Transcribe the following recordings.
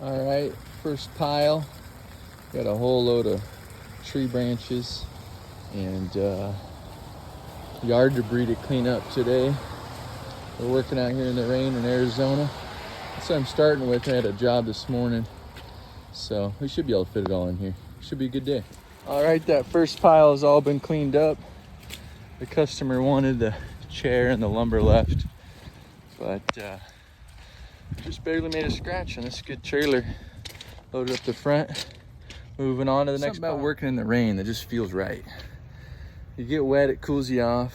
All right, first pile. Got a whole load of tree branches and yard debris to clean up today. We're working out here in the rain in Arizona. That's what I'm starting with. I had a job this morning, so we should be able to fit it all in here. Should be a good day. All right, that first pile has all been cleaned up. The customer wanted the chair and the lumber left, but just barely made a scratch on this good trailer. Loaded up the front. Moving on to the next about working in the rain that just feels right. You get wet, it cools you off.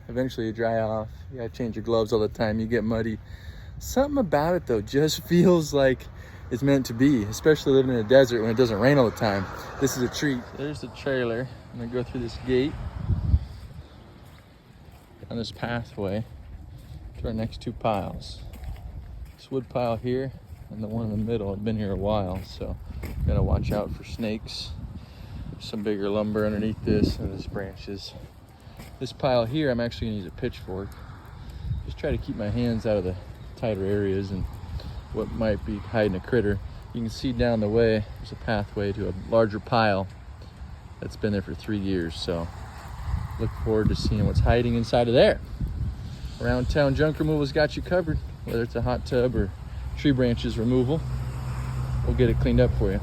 Eventually you dry off. You gotta change your gloves all the time. You get muddy. Something about it though just feels like it's meant to be, especially living in a desert when it doesn't rain all the time. This is a treat. There's the trailer. I'm gonna go through this gate on this pathway to our next two piles. This wood pile here and the one in the middle. I've been here a while, so gotta watch out for snakes. Some bigger lumber underneath this and there's branches. This pile here, I'm actually gonna use a pitchfork. Just try to keep my hands out of the tighter areas and what might be hiding a critter. You can see down the way, there's a pathway to a larger pile that's been there for 3 years. So look forward to seeing what's hiding inside of there. Around Town Junk Removal's got you covered, whether it's a hot tub or tree branches removal. We'll get it cleaned up for you.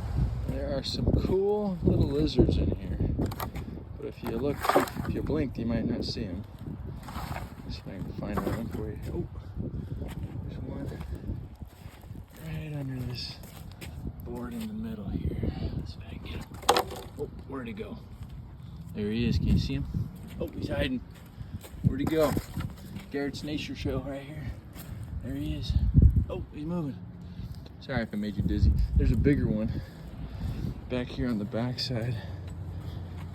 There are some cool little lizards in here, but if you blinked, you might not see them. See if I can find one for you. Oh, there's one right under this board in the middle here. Let's see if I can get him. Oh, where'd he go? There he is. Can you see him? Oh, he's hiding. Where'd he go? Garrett's Nature Show right here. There he is. Oh, he's moving. Sorry if I made you dizzy. There's a bigger one back here on the back side.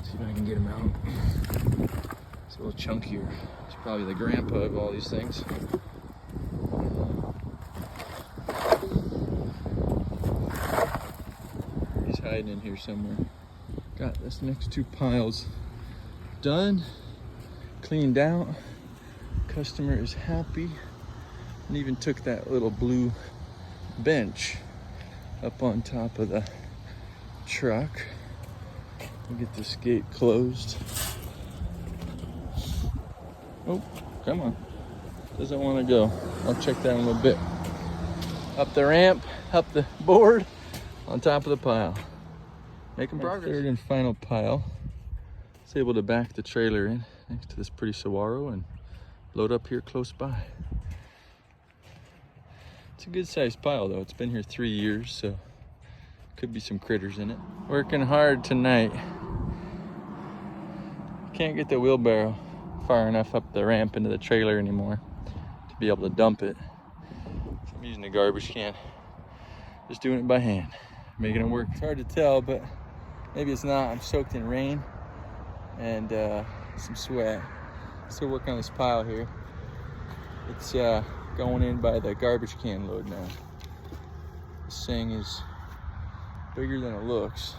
See if I can get him out. It's a little chunkier. It's probably the grandpa of all these things. He's hiding in here somewhere. Got this next two piles done, cleaned out. Customer is happy. And even took that little blue bench up on top of the truck. We'll get this gate closed. Oh, come on. Doesn't want to go. I'll check that in a little bit. Up the ramp, up the board, on top of the pile. Making progress. Third and final pile. I was able to back the trailer in next to this pretty saguaro and load up here close by. It's a good sized pile though. It's been here 3 years, so could be some critters in it. Working hard tonight. Can't get the wheelbarrow far enough up the ramp into the trailer anymore to be able to dump it. So I'm using a garbage can. Just doing it by hand, making it work. It's hard to tell, but maybe it's not. I'm soaked in rain and some sweat. Still working on this pile here. It's going in by the garbage can load now. This thing is bigger than it looks.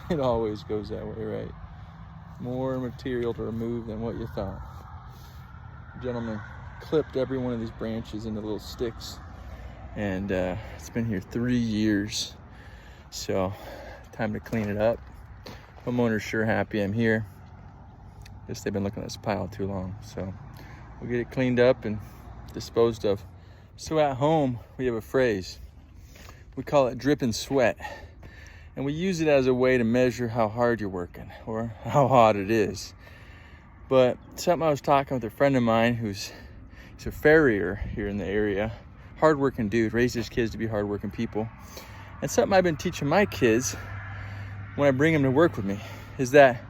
It always goes that way, right? More material to remove than what you thought. The gentleman clipped every one of these branches into little sticks, and it's been here 3 years. So time to clean it up. Homeowner's sure happy I'm here. Guess they've been looking at this pile too long. So we'll get it cleaned up and disposed of. So at home, we have a phrase. We call it dripping sweat. And we use it as a way to measure how hard you're working or how hot it is. But something I was talking with a friend of mine he's a farrier here in the area. Hardworking dude, raised his kids to be hardworking people. And something I've been teaching my kids when I bring them to work with me is that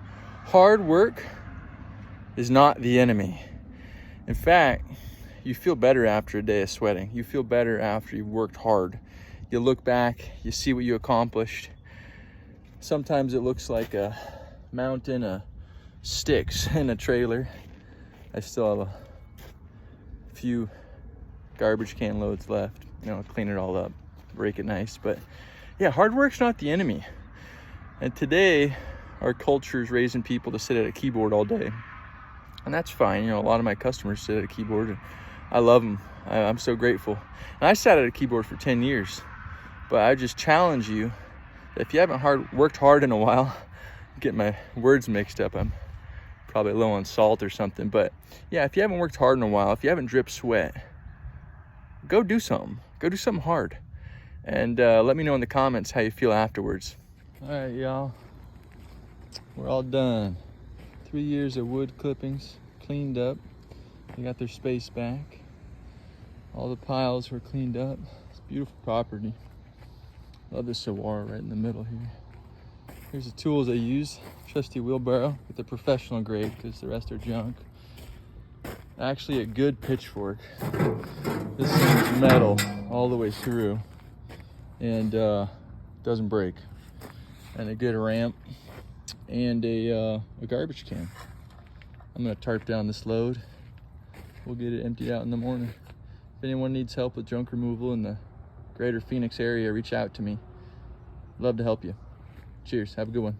hard work is not the enemy. In fact, you feel better after a day of sweating. You feel better after you've worked hard. You look back, you see what you accomplished. Sometimes it looks like a mountain of sticks in a trailer. I still have a few garbage can loads left. Clean it all up, break it nice. But yeah, hard work's not the enemy. And today, our culture is raising people to sit at a keyboard all day. And that's fine. A lot of my customers sit at a keyboard and I love them. I'm so grateful. And I sat at a keyboard for 10 years. But I just challenge you, if you haven't worked hard in a while, get my words mixed up, I'm probably low on salt or something, but yeah, if you haven't worked hard in a while, if you haven't dripped sweat, go do something hard, and let me know in the comments how you feel afterwards. All right, y'all, we're all done. 3 years of wood clippings cleaned up. They got their space back. All the piles were cleaned up. It's a beautiful property. Love this saguaro right in the middle here. Here's the tools I use. Trusty wheelbarrow with the professional grade because the rest are junk. Actually a good pitchfork. This thing's metal all the way through and doesn't break. And a good ramp and a garbage can. I'm gonna tarp down this load. We'll get it emptied out in the morning. If anyone needs help with junk removal in the greater Phoenix area, reach out to me. Love to help you. Cheers, have a good one.